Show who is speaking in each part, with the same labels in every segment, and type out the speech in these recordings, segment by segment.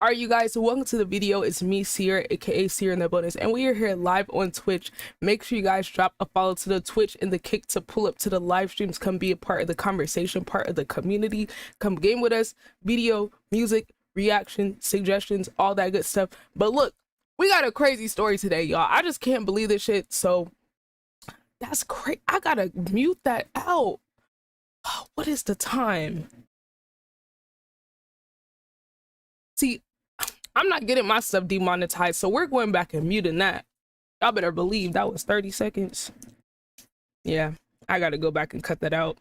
Speaker 1: All right, you guys, so welcome to the video. It's me, Ciara, aka Ciara in the bonus, and we are here live on Twitch. Make sure you guys drop a follow to the Twitch and the kick to pull up to the live streams. Come be a part of the conversation, part of the community. Come game with us. Video, music, reaction, suggestions, all that good stuff. But look, we got a crazy story today, y'all. I just can't believe this shit. So that's crazy. I gotta mute that out. What is the time? See, I'm not getting my stuff demonetized, so we're going back and muting that. Y'all better believe that was 30 seconds. Yeah, I gotta go back and cut that out.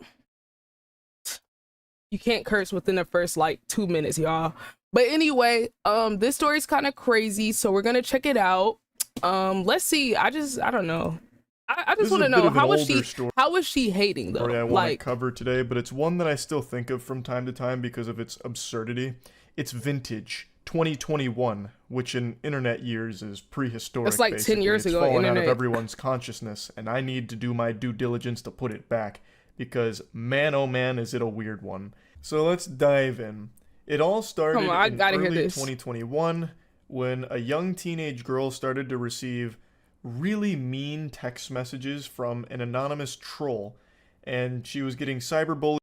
Speaker 1: You can't curse within the first like 2 minutes, y'all. But anyway, this story is kind of crazy, so we're gonna check it out. Let's see. I don't know. I just want to know, how was she hating though?
Speaker 2: I want to cover today, but it's one that I still think of from time to time because of its absurdity. It's vintage 2021, which in internet years is prehistoric.
Speaker 1: It's like
Speaker 2: basically.
Speaker 1: 10 years
Speaker 2: it's
Speaker 1: ago.
Speaker 2: Fallen
Speaker 1: internet.
Speaker 2: out of everyone's consciousness, and I need to do my due diligence to put it back because man, oh man, is it a weird one. So let's dive in. It all started in early 2021 when a young teenage girl started to receive really mean text messages from an anonymous troll, and she was getting cyberbullied.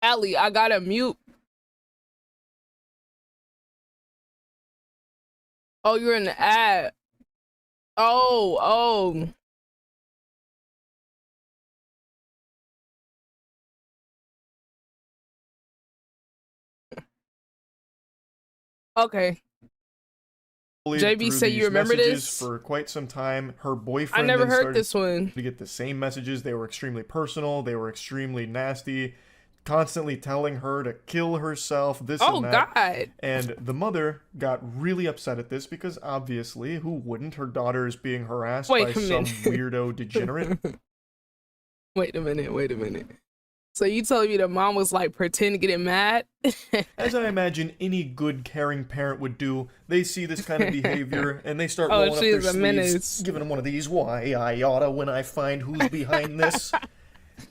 Speaker 1: Allie, I gotta mute. Oh, you're in the ad. Oh. Okay. JB, say you remember this?
Speaker 2: For quite some time. Her boyfriend.
Speaker 1: I never heard this one.
Speaker 2: To get the same messages, they were extremely personal. They were extremely nasty. Constantly telling her to kill herself, this and that.
Speaker 1: God.
Speaker 2: And the mother got really upset at this because obviously, who wouldn't? Her daughter is being harassed by some weirdo degenerate.
Speaker 1: Wait a minute. So you telling me the mom was like pretending to get mad?
Speaker 2: As I imagine any good caring parent would do, they see this kind of behavior and they start rolling up their sleeves, giving them one of these, why I oughta when I find who's behind this.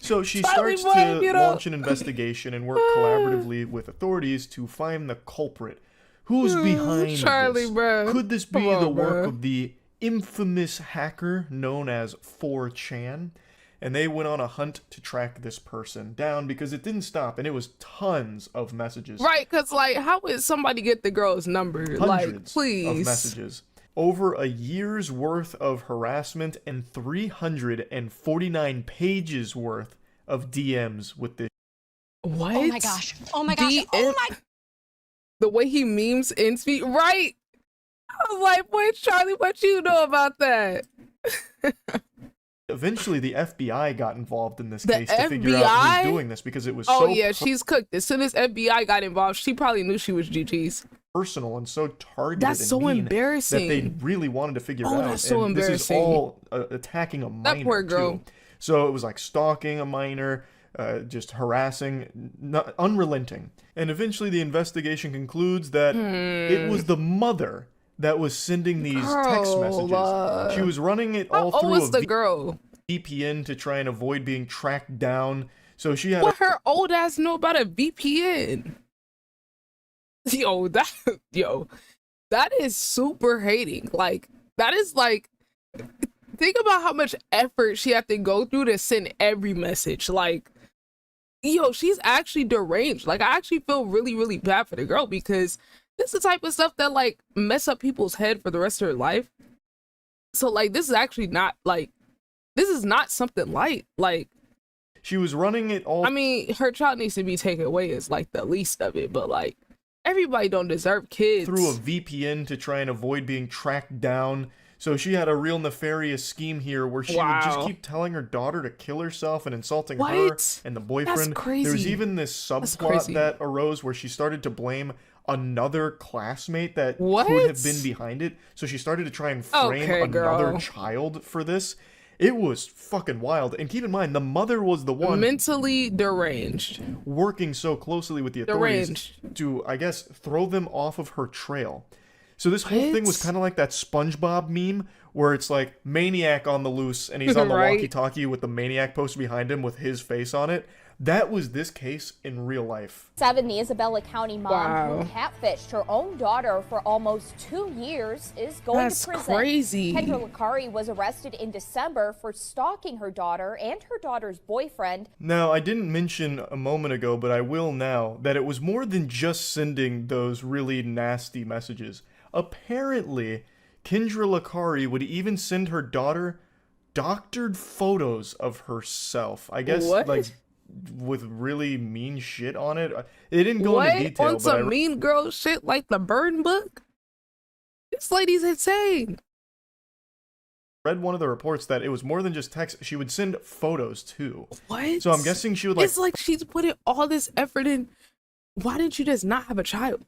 Speaker 2: So she starts to launch an investigation and work collaboratively with authorities to find the culprit. Who's behind this?
Speaker 1: Bro.
Speaker 2: Could this be the work of the infamous hacker known as 4chan? And they went on a hunt to track this person down because it didn't stop, and it was tons of messages.
Speaker 1: Right, because, like, how would somebody get the girl's number?
Speaker 2: Hundreds
Speaker 1: like, please.
Speaker 2: of messages. Over a year's worth of harassment and 349 pages worth of DMs with this.
Speaker 1: What?
Speaker 3: Oh my gosh. Oh my gosh. Oh my.
Speaker 1: The way he memes in speed. Right. I was like, boy, Charlie, what you know about that?
Speaker 2: Eventually, the FBI got involved in this case to figure out who's doing this because it was
Speaker 1: so yeah, she's cooked. As soon as FBI got involved, she probably knew she was GG's.
Speaker 2: Personal and so targeted.
Speaker 1: That's so embarrassing.
Speaker 2: That they really wanted to figure out.
Speaker 1: That's so embarrassing.
Speaker 2: This is all attacking a minor.
Speaker 1: That poor girl.
Speaker 2: Too. So it was like stalking a minor, just harassing, unrelenting. And eventually, the investigation concludes that it was the mother that was sending these text messages. She was running it all through a VPN to try and avoid being tracked down. So she had.
Speaker 1: What her old ass know about a VPN? Yo, that is super hating. Like, that is like, think about how much effort she had to go through to send every message. Like, yo, she's actually deranged. Like, I actually feel really, really bad for the girl because this is the type of stuff that like mess up people's head for the rest of their life. So like, this is actually not like, this is not something light. Like,
Speaker 2: she was running it all.
Speaker 1: I mean, her child needs to be taken away is like the least of it, but like, everybody don't deserve kids.
Speaker 2: Through a VPN to try and avoid being tracked down. So she had a real nefarious scheme here where she would just keep telling her daughter to kill herself and insulting her and the boyfriend.
Speaker 1: That's crazy.
Speaker 2: There was even this subplot that arose where she started to blame another classmate that could have been behind it. So she started to try and frame another child for this. It was fucking wild. And keep in mind, the mother was the one
Speaker 1: mentally deranged,
Speaker 2: working so closely with the authorities to, I guess, throw them off of her trail. So this whole thing was kind of like that SpongeBob meme where it's like Maniac on the loose and he's on the walkie-talkie with the Maniac poster behind him with his face on it. That was this case in real life.
Speaker 3: 7, the Isabella County mom who catfished her own daughter for almost 2 years is going to prison.
Speaker 1: That's crazy.
Speaker 3: Kendra Lakari was arrested in December for stalking her daughter and her daughter's boyfriend.
Speaker 2: Now, I didn't mention a moment ago, but I will now, that it was more than just sending those really nasty messages. Apparently, Kendra Lakari would even send her daughter doctored photos of herself. I guess, like, with really mean shit on it. It didn't go into detail.
Speaker 1: On some mean girl shit like the Burn book? This lady's insane.
Speaker 2: Read one of the reports that it was more than just text. She would send photos too.
Speaker 1: What?
Speaker 2: So I'm guessing she would like...
Speaker 1: It's like she's putting all this effort in. Why didn't you just not have a child?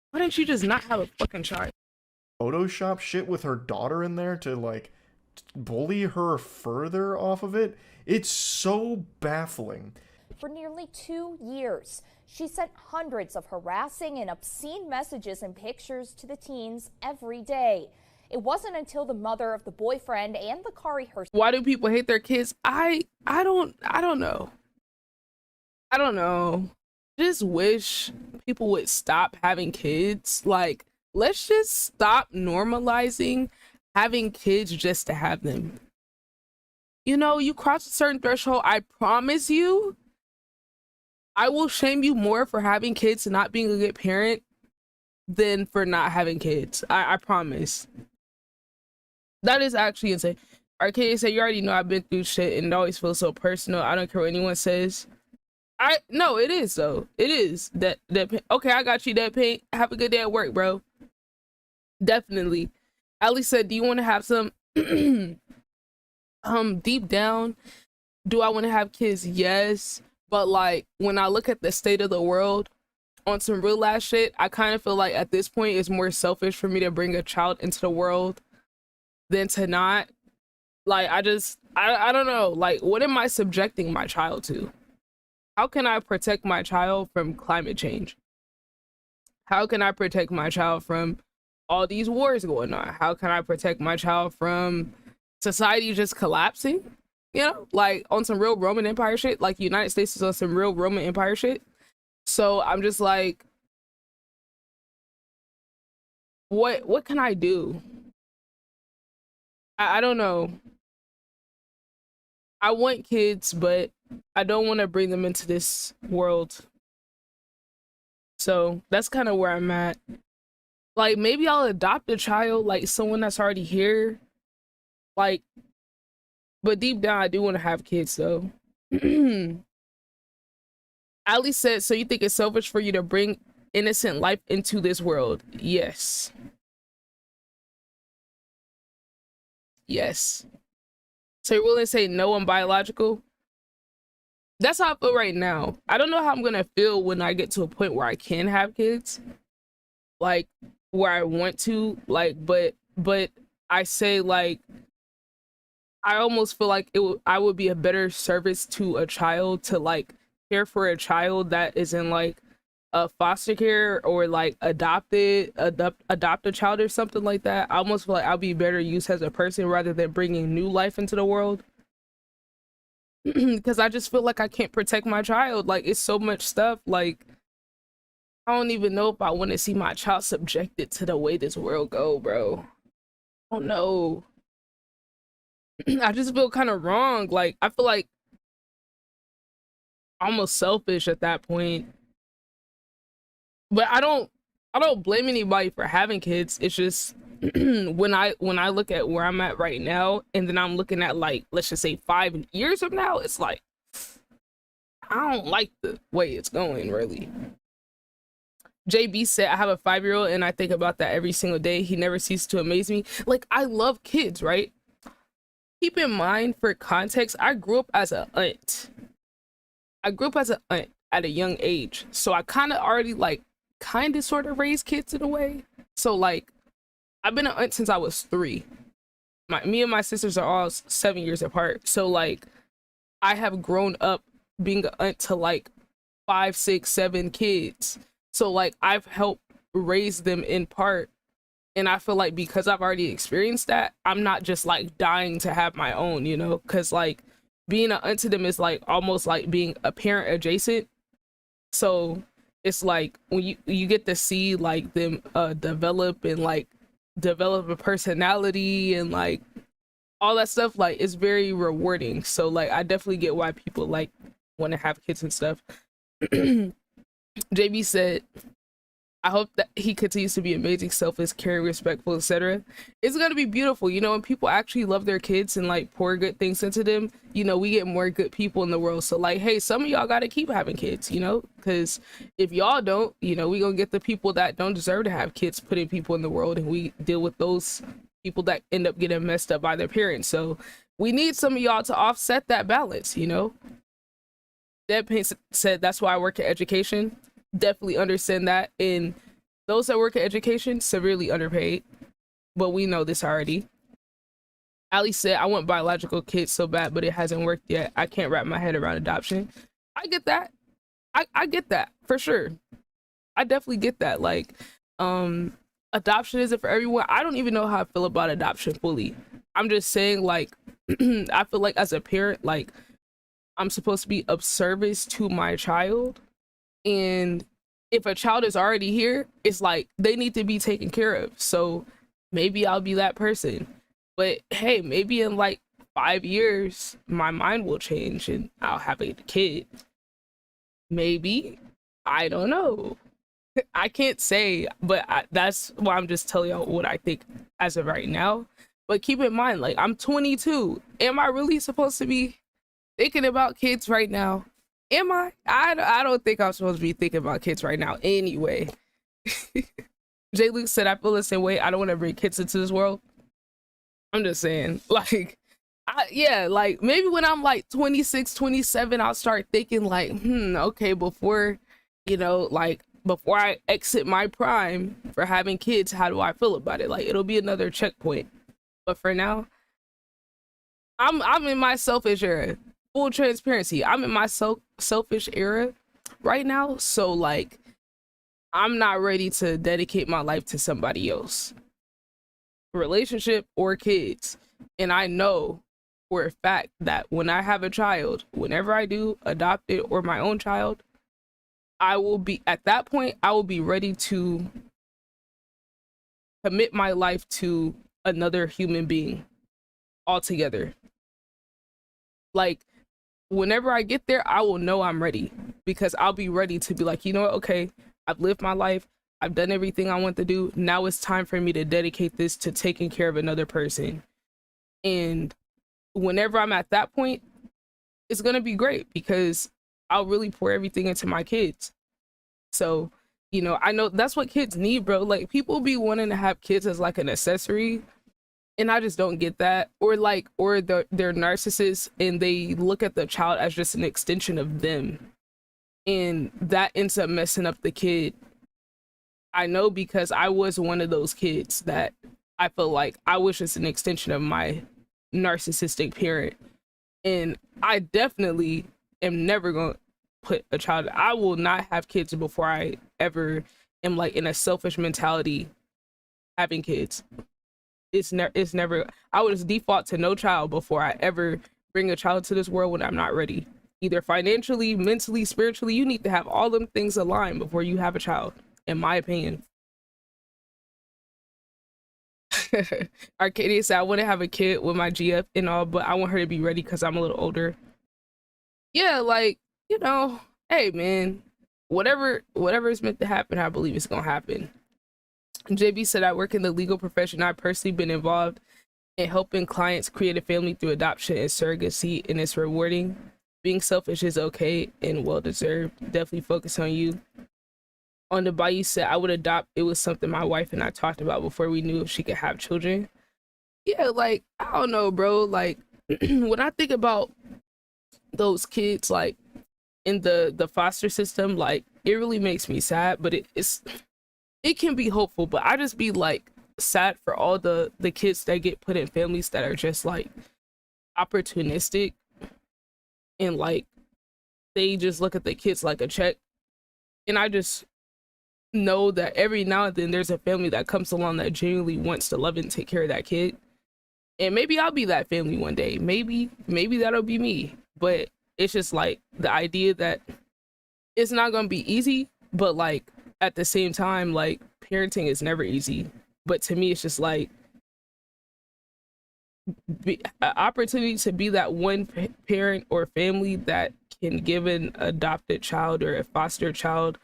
Speaker 1: Why didn't you just not have a fucking child?
Speaker 2: Photoshop shit with her daughter in there to like bully her further off of it. It's so baffling.
Speaker 3: For nearly 2 years, she sent hundreds of harassing and obscene messages and pictures to the teens every day. It wasn't until the mother of the boyfriend and Lakari herself.
Speaker 1: Why do people hate their kids? I don't know. I don't know. Just wish people would stop having kids. Like, let's just stop normalizing having kids just to have them. You know, you cross a certain threshold, I promise you, I will shame you more for having kids and not being a good parent than for not having kids. I promise. That is actually insane. Arcadia said, you already know I've been through shit and it always feels so personal. I don't care what anyone says. No, it is though. It is. That okay, I got you, that paint. Have a good day at work, bro. Definitely. Ali said, do you want to have some deep down, do I want to have kids? Yes, but like when I look at the state of the world on some real ass shit, I kind of feel like at this point it's more selfish for me to bring a child into the world than to not. Like, I don't know, like, what am I subjecting my child to? How can I protect my child from climate change? How can I protect my child from all these wars going on? How can I protect my child from society just collapsing? You know, like on some real Roman Empire shit. Like the United States is on some real Roman Empire shit. So I'm just like, what can I do? I don't know. I want kids, but I don't want to bring them into this world. So that's kind of where I'm at. Like, maybe I'll adopt a child, like someone that's already here. Like, but deep down, I do want to have kids, though. Ali said, so you think it's selfish for you to bring innocent life into this world? Yes. Yes. So you're willing to say no on biological? That's how I feel right now. I don't know how I'm going to feel when I get to a point where I can have kids. Like, where I want to, like, but I say, like, I almost feel like I would be a better service to a child to like care for a child that is in like a foster care or like adopt a child or something like that. I almost feel like I'll be better used as a person rather than bringing new life into the world. Because I just feel like I can't protect my child. Like, it's so much stuff. Like, I don't even know if I want to see my child subjected to the way this world go, bro. I don't know. I just feel kind of wrong. Like, I feel like almost selfish at that point. But I don't blame anybody for having kids. It's just when I look at where I'm at right now, and then I'm looking at, like, let's just say 5 years from now, it's like I don't like the way it's going, really. JB said, I have a 5-year-old and I think about that every single day. He never ceases to amaze me. Like, I love kids, right? Keep in mind, for context, I grew up as an aunt. At a young age. So I kind of already, like, kind of sort of raised kids in a way. So, like, I've been an aunt since I was 3. Me and my sisters are all 7 years apart. So, like, I have grown up being an aunt to, like, 5, 6, 7 kids. So, like, I've helped raise them in part. And I feel like because I've already experienced that, I'm not just like dying to have my own, you know, because like being an aunt to them is like almost like being a parent adjacent. So it's like when you get to see like them develop and like develop a personality and like all that stuff, like it's very rewarding. So like I definitely get why people like want to have kids and stuff. JB said, I hope that he continues to be amazing, selfless, caring, respectful, etc. It's gonna be beautiful, you know, when people actually love their kids and like pour good things into them, you know, we get more good people in the world. So like, hey, some of y'all gotta keep having kids, you know, because if y'all don't, you know, we gonna get the people that don't deserve to have kids putting people in the world, and we deal with those people that end up getting messed up by their parents. So we need some of y'all to offset that balance, you know. Deadpan said, that's why I work in education. Definitely understand that. And those that work in education, severely underpaid. But we know this already. Ali said, I want biological kids so bad, but it hasn't worked yet. I can't wrap my head around adoption. I get that. I get that for sure. I definitely get that. Like, adoption isn't for everyone. I don't even know how I feel about adoption fully. I'm just saying, like, I feel like as a parent, like, I'm supposed to be of service to my child. And if a child is already here, it's like they need to be taken care of. So maybe I'll be that person. But hey, maybe in like 5 years, my mind will change and I'll have a kid. Maybe. I don't know. I can't say, but that's why I'm just telling y'all what I think as of right now. But keep in mind, like, I'm 22. Am I really supposed to be thinking about kids right now? Am I? I don't think I'm supposed to be thinking about kids right now anyway. J. Luke said, I feel the same way. I don't want to bring kids into this world. I'm just saying, like, yeah, like maybe when I'm like 26, 27, I'll start thinking like, okay, before, you know, like before I exit my prime for having kids, how do I feel about it? Like, it'll be another checkpoint. But for now, I'm in my selfish era. Full transparency, I'm in my selfish era right now. So like, I'm not ready to dedicate my life to somebody else, relationship or kids. And I know for a fact that when I have a child, whenever I do adopt it or my own child, I will be, at that point, I will be ready to commit my life to another human being altogether. Like, whenever I get there, I will know I'm ready, because I'll be ready to be like, you know what, okay, I've lived my life, I've done everything I want to do. Now it's time for me to dedicate this to taking care of another person. And whenever I'm at that point, it's gonna be great, because I'll really pour everything into my kids. So, you know, I know that's what kids need, bro. Like, people be wanting to have kids as like an accessory, and I just don't get that. Or like, or they're narcissists and they look at the child as just an extension of them, and that ends up messing up the kid. I know, because I was one of those kids that I feel like I was just an extension of my narcissistic parent. And I definitely am never gonna put a child, I will not have kids before I ever am like in a selfish mentality having kids. It's never, I would just default to no child before I ever bring a child to this world when I'm not ready. Either financially, mentally, spiritually, you need to have all them things aligned before you have a child, in my opinion. Arcadia said, I want to have a kid with my GF and all, but I want her to be ready because I'm a little older. Yeah, like, you know, hey man, whatever is meant to happen, I believe it's gonna happen. JB said, I work in the legal profession. I've personally been involved in helping clients create a family through adoption and surrogacy, and it's rewarding. Being selfish is okay and well-deserved. Definitely focus on you. On the Bayou said, I would adopt. It was something my wife and I talked about before we knew if she could have children. Yeah, like, I don't know, bro. Like, when I think about those kids, like, in the foster system, like, it really makes me sad, but it can be hopeful. But I just be like sad for all the kids that get put in families that are just like opportunistic, and like they just look at the kids like a check. And I just know that every now and then there's a family that comes along that genuinely wants to love and take care of that kid. And maybe I'll be that family one day. Maybe that'll be me. But it's just like the idea that it's not gonna be easy, but like at the same time, like parenting is never easy. But to me, it's just like an opportunity to be that one parent or family that can give an adopted child or a foster child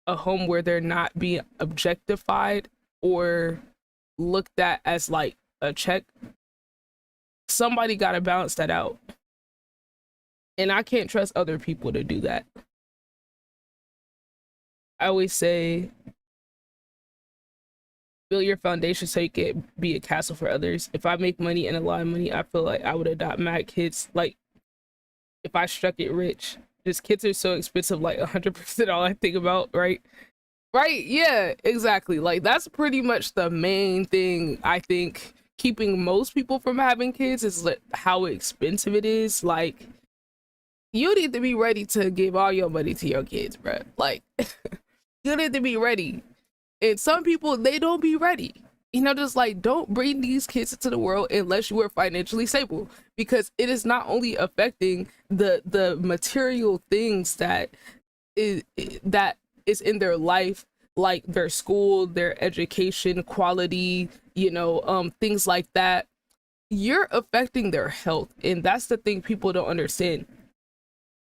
Speaker 1: a home where they're not being objectified or looked at as like a check. Somebody got to balance that out, and I can't trust other people to do that. I always say build your foundation so you can be a castle for others. If I make money and a lot of money, I feel like I would adopt my kids. Like if I struck it rich, just kids are so expensive, like 100% all I think about, right? Right, yeah, exactly. Like that's pretty much the main thing I think keeping most people from having kids is like how expensive it is. Like you need to be ready to give all your money to your kids, bro. Like you need to be ready. And some people, they don't be ready. You know, just like don't bring these kids into the world unless you are financially stable, because it is not only affecting the material things that is in their life, like their school, their education quality, you know, things like that. You're affecting their health, and that's the thing people don't understand.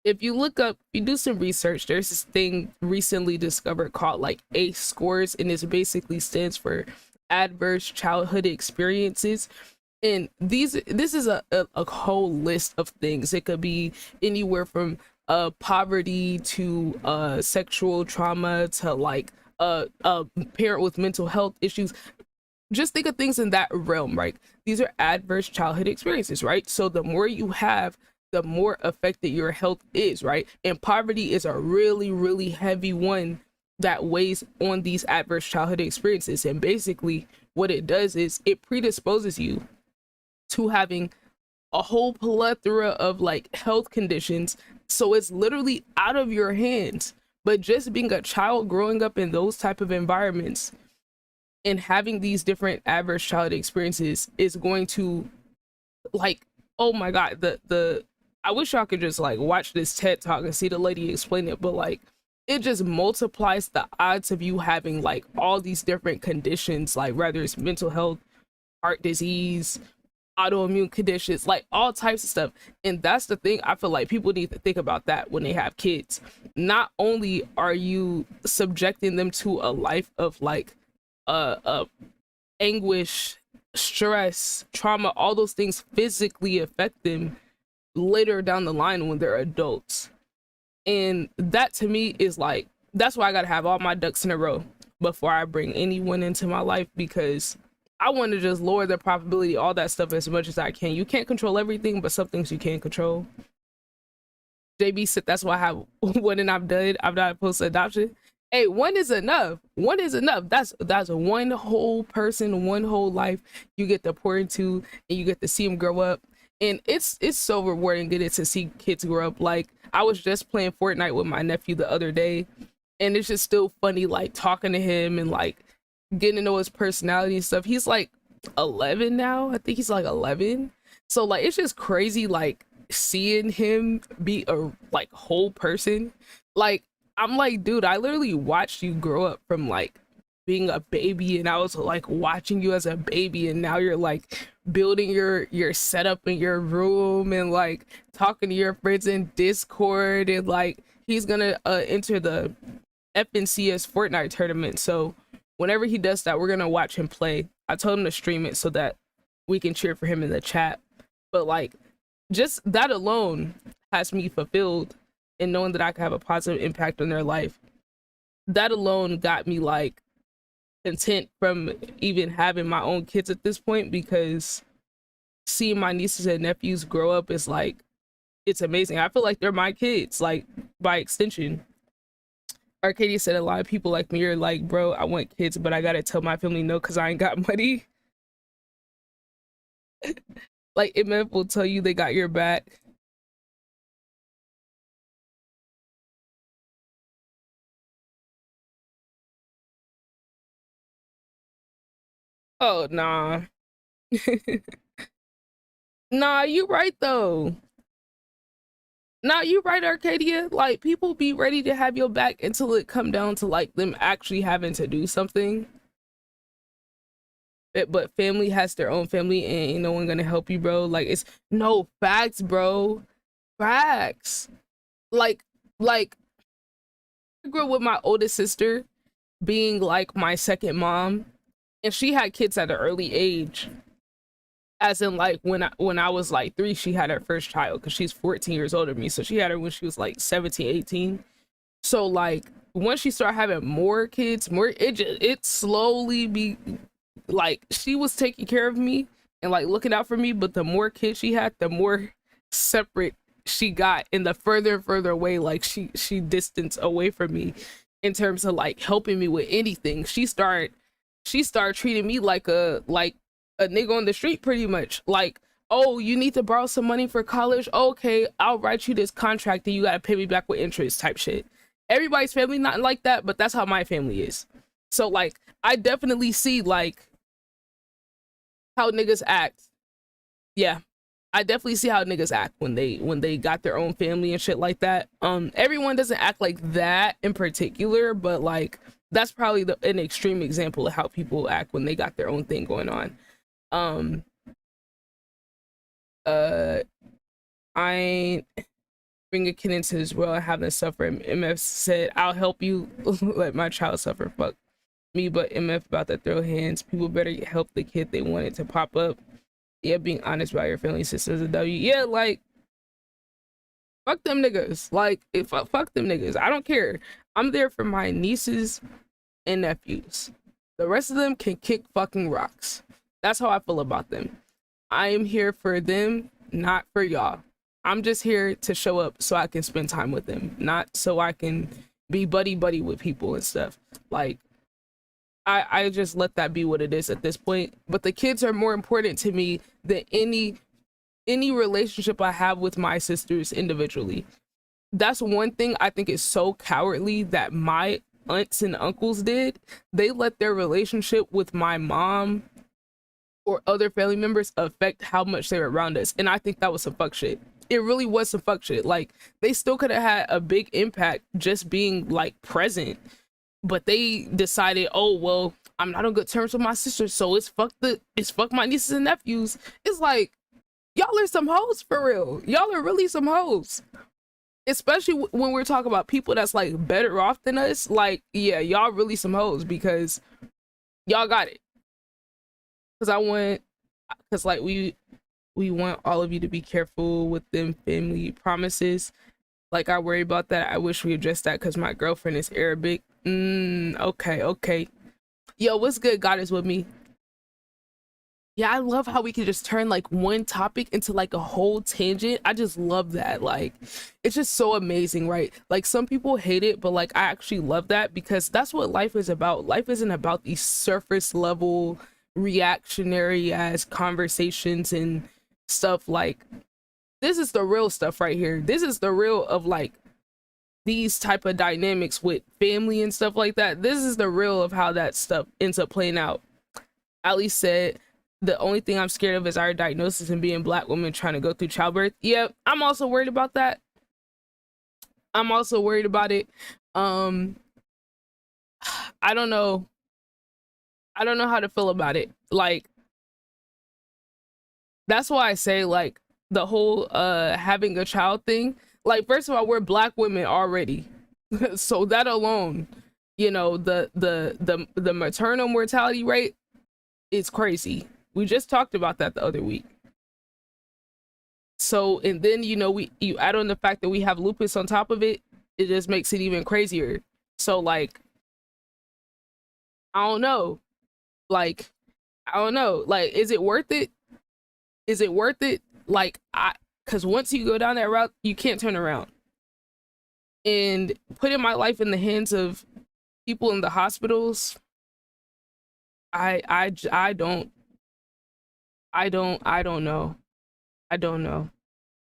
Speaker 1: If you look up, you do some research, there's this thing recently discovered called like ACE scores, and it basically stands for adverse childhood experiences. And this is a whole list of things. It could be anywhere from poverty to sexual trauma to like a parent with mental health issues. Just think of things in that realm, right? These are adverse childhood experiences, right? So the more you have, the more affected your health is, right? And poverty is a really, really heavy one that weighs on these adverse childhood experiences. And basically what it does is it predisposes you to having a whole plethora of like health conditions. So it's literally out of your hands. But just being a child growing up in those type of environments and having these different adverse childhood experiences is going to like, oh my God, the I wish y'all could just like watch this TED talk and see the lady explain it, but like it just multiplies the odds of you having like all these different conditions, like whether it's mental health, heart disease, autoimmune conditions, like all types of stuff. And that's the thing, I feel like people need to think about that when they have kids. Not only are you subjecting them to a life of like anguish, stress, trauma, all those things physically affect them later down the line when they're adults. And that to me is like, that's why I gotta have all my ducks in a row before I bring anyone into my life, because I want to just lower the probability, all that stuff as much as I can. You can't control everything, but some things you can control. JB said that's why I have one and I'm done. I'm not opposed to adoption. Hey, one is enough. One is enough. That's one whole person, one whole life you get to pour into, and you get to see them grow up. And it's so rewarding getting to see kids grow up. Like I was just playing Fortnite with my nephew the other day, and it's just still funny like talking to him and like getting to know his personality and stuff. He's like 11 now. I think he's like 11. So like it's just crazy like seeing him be a like whole person. Like I'm like, dude, I literally watched you grow up from like being a baby, and I was like watching you as a baby, and now you're like building your setup in your room and like talking to your friends in Discord, and like he's gonna enter the FNCS Fortnite tournament. So whenever he does that, we're gonna watch him play. I told him to stream it so that we can cheer for him in the chat. But like just that alone has me fulfilled, and knowing that I can have a positive impact on their life, that alone got me like content from even having my own kids at this point, because seeing my nieces and nephews grow up is like, it's amazing. I feel like they're my kids, like by extension. Arcadia said a lot of people like me are like, bro, I want kids, but I gotta tell my family no because I ain't got money. Like MF will tell you they got your back. Oh nah. Nah, you right though. Nah, you right, Arcadia. Like, people be ready to have your back until it come down to like them actually having to do something. But family has their own family, and ain't no one gonna help you, bro. Like, it's no facts, bro. Facts. Like I grew up with my oldest sister being like my second mom, and she had kids at an early age. As in, like, when I was like 3, she had her first child, because she's 14 years older than me, so she had her when she was like 17, 18. So like once she started having more kids, it slowly be like she was taking care of me and like looking out for me, but the more kids she had, the more separate she got, and the further and further away like she distanced away from me in terms of like helping me with anything. She started treating me like a nigga on the street, pretty much. Like, oh, you need to borrow some money for college? Okay, I'll write you this contract and you gotta pay me back with interest type shit. Everybody's family not like that, but that's how my family is. So like I definitely see like how niggas act. Yeah, I definitely see how niggas act when they got their own family and shit like that. Everyone doesn't act like that in particular, but like that's probably an extreme example of how people act when they got their own thing going on. I ain't bring a kid into this world and having to suffer. MF said, I'll help you let my child suffer. Fuck me, but MF about to throw hands. People better help the kid they wanted to pop up. Yeah, being honest about your family sisters a W. Yeah, like, fuck them niggas. Like, fuck them niggas. I don't care. I'm there for my nieces and nephews. The rest of them can kick fucking rocks. That's how I feel about them. I am here for them, not for y'all. I'm just here to show up so I can spend time with them, not so I can be buddy with people and stuff. Like, I just let that be what it is at this point. But the kids are more important to me than any relationship I have with my sisters individually. That's one thing I think is so cowardly that my aunts and uncles did. They let their relationship with my mom or other family members affect how much they were around us. And I think that was some fuck shit. It really was some fuck shit. Like, they still could have had a big impact just being like present, but they decided, oh well, I'm not on good terms with my sister, so it's fuck my nieces and nephews. It's like, y'all are some hoes for real. Y'all are really some hoes. Especially when we're talking about people that's like better off than us. Like, yeah, y'all really some hoes because y'all got it. Because like we want all of you to be careful with them family promises. Like, I worry about that. I wish we addressed that because my girlfriend is Arabic. Okay. Yo, what's good? God is with me. Yeah, I love how we can just turn like one topic into like a whole tangent. I just love that. Like, it's just so amazing, right? Like, some people hate it, but like I actually love that because that's what life is about. Life isn't about these surface level reactionary ass conversations and stuff. Like, this is the real stuff right here. This is the real of like these type of dynamics with family and stuff like that. This is the real of how that stuff ends up playing out. Ali said, the only thing I'm scared of is our diagnosis and being Black women trying to go through childbirth. Yeah, I'm also worried about that. I'm also worried about it. I don't know how to feel about it. Like, that's why I say like the whole having a child thing. Like, first of all, we're Black women already. So that alone, you know, the maternal mortality rate is crazy. We just talked about that the other week. So, and then, you know, you add on the fact that we have lupus on top of it, it just makes it even crazier. So like, I don't know. Like, I don't know. Like, is it worth it? Is it worth it? Like, because once you go down that route, you can't turn around. And putting my life in the hands of people in the hospitals, I don't know. I don't know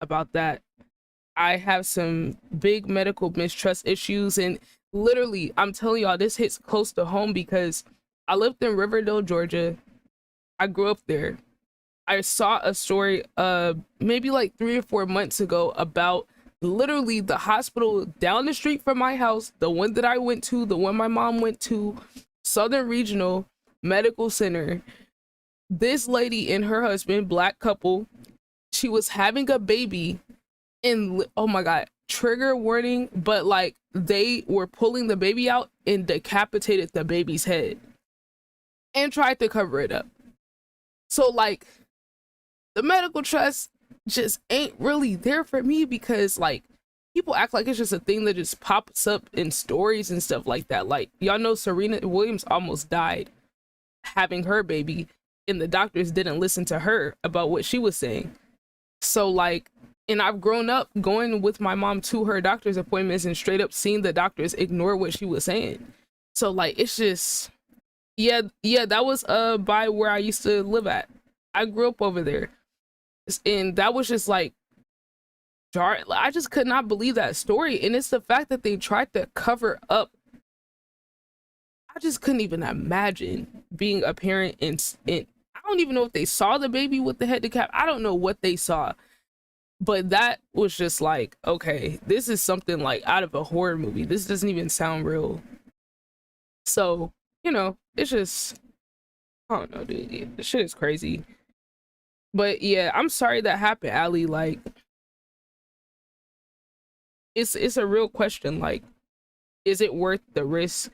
Speaker 1: about that. I have some big medical mistrust issues, and literally, I'm telling y'all, this hits close to home because I lived in Riverdale, Georgia. I grew up there. I saw a story maybe like 3 or 4 months ago about literally the hospital down the street from my house, the one that I went to, the one my mom went to, Southern Regional Medical Center. This lady and her husband, black couple, she was having a baby, and oh my god, trigger warning, but like they were pulling the baby out and decapitated the baby's head and tried to cover it up. So like the medical trust just ain't really there for me, because like people act like it's just a thing that just pops up in stories and stuff like that. Like, y'all know Serena Williams almost died having her baby, and the doctors didn't listen to her about what she was saying. So like, and I've grown up going with my mom to her doctor's appointments and straight up seeing the doctors ignore what she was saying. So like, it's just, yeah, that was by where I used to live at. I grew up over there, and that was just like, I just could not believe that story. And it's the fact that they tried to cover up. I just couldn't even imagine being a parent, and I don't even know if they saw the baby with the head decap. I don't know what they saw, but that was just like, okay, this is something like out of a horror movie. This doesn't even sound real. So, you know, it's just, I don't know, dude. This shit is crazy. But yeah, I'm sorry that happened, Allie. Like, it's a real question. Like, is it worth the risk?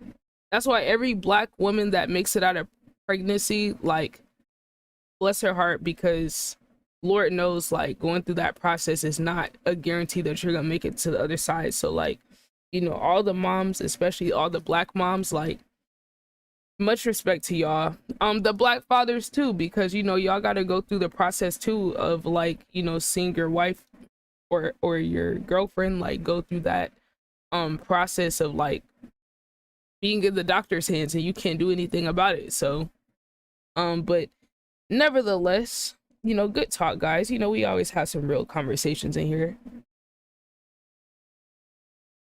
Speaker 1: That's why every black woman that makes it out of pregnancy, like, bless her heart, because Lord knows, like, going through that process is not a guarantee that you're gonna make it to the other side. So like, you know, all the moms, especially all the black moms, like, much respect to y'all. The black fathers too, because you know, y'all gotta go through the process too of, like, you know, seeing your wife or your girlfriend like go through that process of like being in the doctor's hands and you can't do anything about it. So but nevertheless, you know, good talk, guys. You know, we always have some real conversations in here.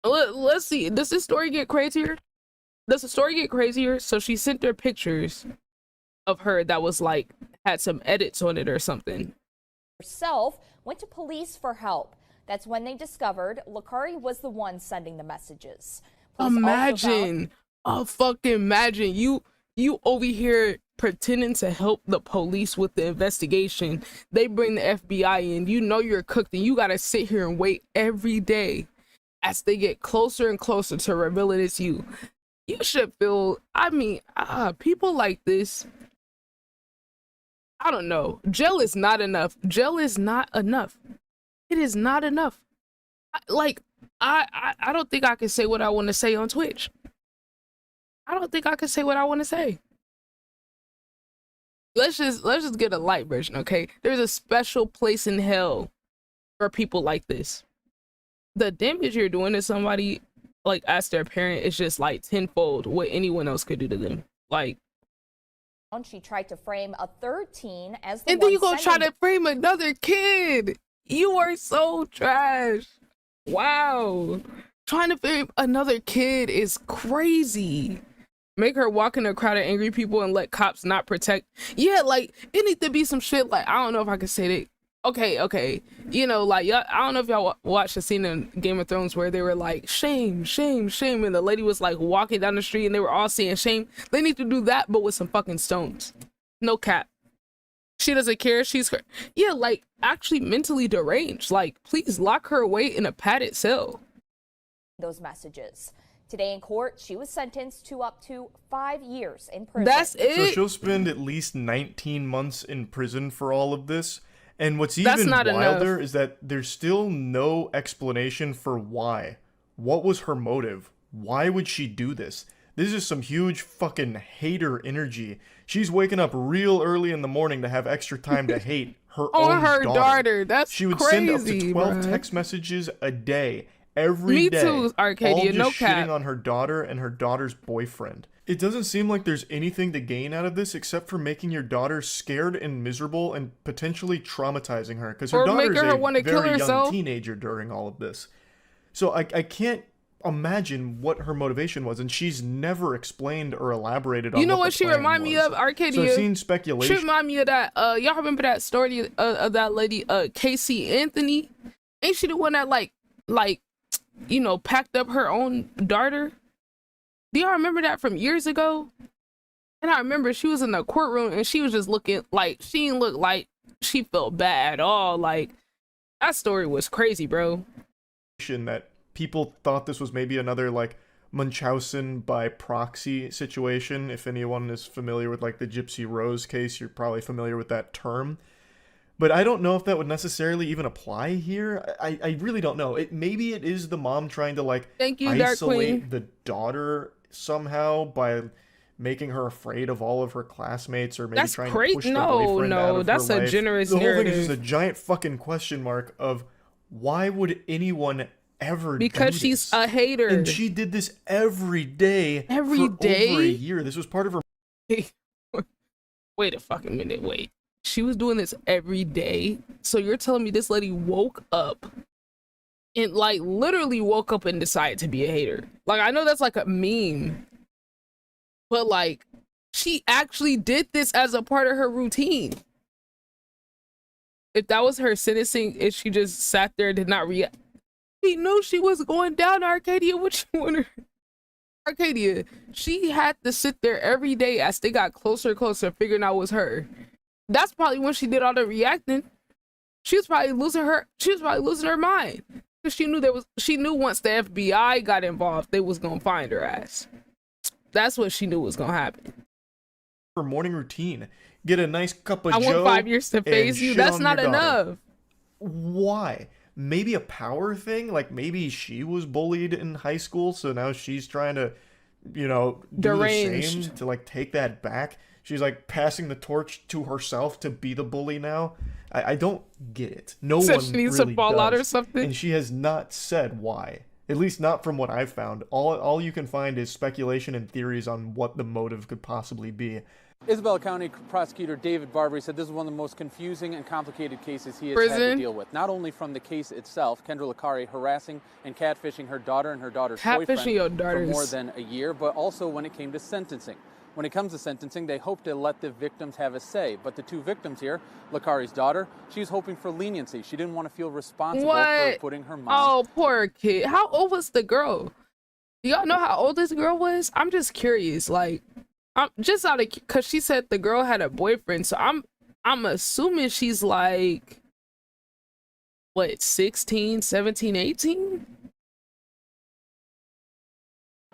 Speaker 1: Let's see, does this story get crazier? Does the story get crazier? So she sent her pictures of her that was like had some edits on it or something.
Speaker 3: Herself went to police for help. That's when they discovered Lakari was the one sending the messages.
Speaker 1: Imagine, fucking imagine you over here pretending to help the police with the investigation. They bring the FBI in. You know you're cooked, and you gotta sit here and wait every day as they get closer and closer to revealing it's you. You should feel, I mean, people like this, I don't know. Jail is not enough. Jail is not enough. It is not enough. I don't think I can say what I want to say on Twitch. I don't think I can say what I want to say. Let's just get a light version, okay? There's a special place in hell for people like this. The damage you're doing to somebody, like, as their parent, is just like tenfold what anyone else could do to them. Like,
Speaker 3: she tried to frame a third teen as the
Speaker 1: and then you gonna try to frame another kid. You are so trash. Wow. Trying to frame another kid is crazy. Make her walk in a crowd of angry people and let cops not protect. Yeah, like, it need to be some shit like, I don't know if I can say that. Okay. You know, like, I don't know if y'all watched the scene in Game of Thrones where they were like, shame, shame, shame. And the lady was like walking down the street and they were all saying shame. They need to do that, but with some fucking stones. No cap. She doesn't care. She's, yeah, like, actually mentally deranged. Like, please lock her away in a padded cell.
Speaker 3: Those messages. Today in court, she was sentenced to up to 5 years in prison.
Speaker 1: That's it.
Speaker 2: So she'll spend at least 19 months in prison for all of this. And what's even wilder is that there's still no explanation for why. What was her motive? Why would she do this? This is some huge fucking hater energy. She's waking up real early in the morning to have extra time to hate her own daughter.
Speaker 1: That's
Speaker 2: she would
Speaker 1: crazy,
Speaker 2: send up to 12 text messages a day, every day.
Speaker 1: Me too, Arcadia,
Speaker 2: all
Speaker 1: no
Speaker 2: just
Speaker 1: cap.
Speaker 2: shitting on her daughter and her daughter's boyfriend. It doesn't seem like there's anything to gain out of this except for making your daughter scared and miserable and potentially traumatizing her, because her daughter's a very young teenager during all of this. So I can't imagine what her motivation was, and she's never explained or elaborated on.
Speaker 1: You know what she remind me of, Arcadia?
Speaker 2: So I've seen speculation.
Speaker 1: She remind me of that. Y'all remember that story of that lady, Casey Anthony? Ain't she the one that like, you know, packed up her own daughter? Do y'all remember that from years ago? And I remember she was in the courtroom and she was just looking like she didn't look like she felt bad at all. Like, that story was crazy, bro.
Speaker 2: That people thought this was maybe another like Munchausen by proxy situation. If anyone is familiar with like the Gypsy Rose case, you're probably familiar with that term. But I don't know if that would necessarily even apply here. I really don't know. Maybe it is the mom trying to like isolate the daughter somehow by making her afraid of all of her classmates, or maybe
Speaker 1: that's
Speaker 2: trying
Speaker 1: crazy.
Speaker 2: to push the boyfriend out of
Speaker 1: that's
Speaker 2: her
Speaker 1: a
Speaker 2: life.
Speaker 1: generous
Speaker 2: The whole
Speaker 1: narrative.
Speaker 2: thing is just a giant fucking question mark of why would anyone ever
Speaker 1: because
Speaker 2: do
Speaker 1: she's
Speaker 2: this?
Speaker 1: A hater.
Speaker 2: And she did this every day for over a year. This was part of her.
Speaker 1: Wait a fucking minute. Wait. She was doing this every day? So you're telling me this lady woke up and like literally woke up and decided to be a hater? Like, I know that's like a meme, but like she actually did this as a part of her routine. If that was her sentencing, if she just sat there and did not react, she knew she was going down. Arcadia, what you want her? Arcadia, she had to sit there every day as they got closer and closer, figuring out it was her. That's probably when she did all the reacting. She was probably losing her mind. Because she knew once the FBI got involved, they was gonna find her ass. That's what she knew was gonna happen.
Speaker 2: Her morning routine. Get a nice cup of
Speaker 1: Joe. I want 5 years to phase you. That's not enough.
Speaker 2: Why? Maybe a power thing? Like maybe she was bullied in high school, so now she's trying to, you know, do the same to like take that back. She's like passing the torch to herself to be the bully now. I don't get it. No one
Speaker 1: she needs
Speaker 2: really
Speaker 1: to fall
Speaker 2: does.
Speaker 1: out or something.
Speaker 2: And she has not said why. At least not from what I've found. All you can find is speculation and theories on what the motive could possibly be.
Speaker 4: Isabella County Prosecutor David Barbary said this is one of the most confusing and complicated cases he has had to deal with. Not only from the case itself, Kendra Licari harassing and catfishing her daughter and her daughter's boyfriend for more than a year, but also when it came to sentencing. When it comes to sentencing, they hope to let the victims have a say. But the two victims here, Licari's daughter, she's hoping for leniency. She didn't want to feel responsible for putting her mom.
Speaker 1: Oh, poor kid. How old was the girl? Do y'all know how old this girl was? I'm just curious. Like, I'm just out of, because she said the girl had a boyfriend. So I'm assuming she's like, what, 16, 17, 18?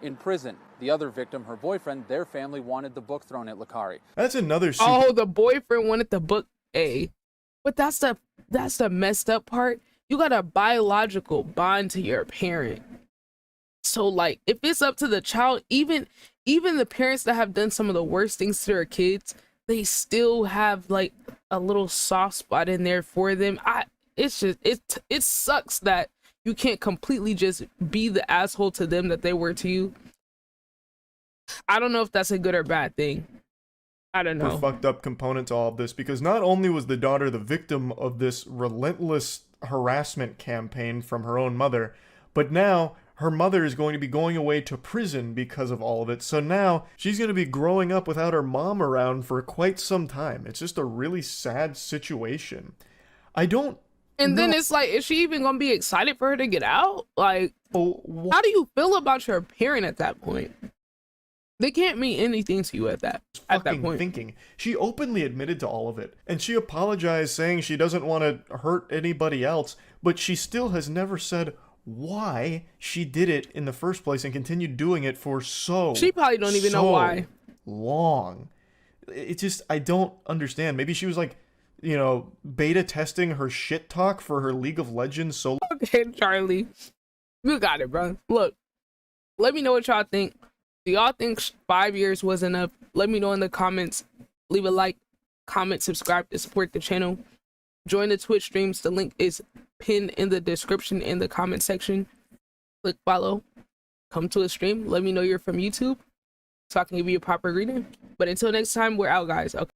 Speaker 4: In prison. The other victim, her boyfriend, their family wanted the book thrown at Licari.
Speaker 2: That's another
Speaker 1: Oh, the boyfriend wanted the book. But that's the messed up part. You got a biological bond to your parent. So like if it's up to the child, even the parents that have done some of the worst things to their kids, they still have like a little soft spot in there for them. It sucks that you can't completely just be the asshole to them that they were to you. I don't know if that's a good or bad thing. I don't know.
Speaker 2: Fucked up component to all of this, because not only was the daughter the victim of this relentless harassment campaign from her own mother, but now her mother is going to be going away to prison because of all of it. So now she's going to be growing up without her mom around for quite some time. It's just a really sad situation.
Speaker 1: And then it's like, is she even going to be excited for her to get out? Like, how do you feel about your parent at that point? They can't mean anything to you at that point.
Speaker 2: Thinking. She openly admitted to all of it, and she apologized saying she doesn't want to hurt anybody else, but she still has never said why she did it in the first place and continued doing it for she probably don't even know why long. It just, I don't understand. Maybe she was like, you know, beta testing her shit talk for her League of Legends solo.
Speaker 1: Okay, Charlie, you got it, bro. Look, let me know what y'all think. Do y'all think 5 years was enough? Let me know in the comments. Leave a like, comment, subscribe to support the channel. Join the Twitch streams. The link is pinned in the description in the comment section. Click follow. Come to a stream. Let me know you're from YouTube so I can give you a proper greeting. But until next time, we're out, guys. Okay.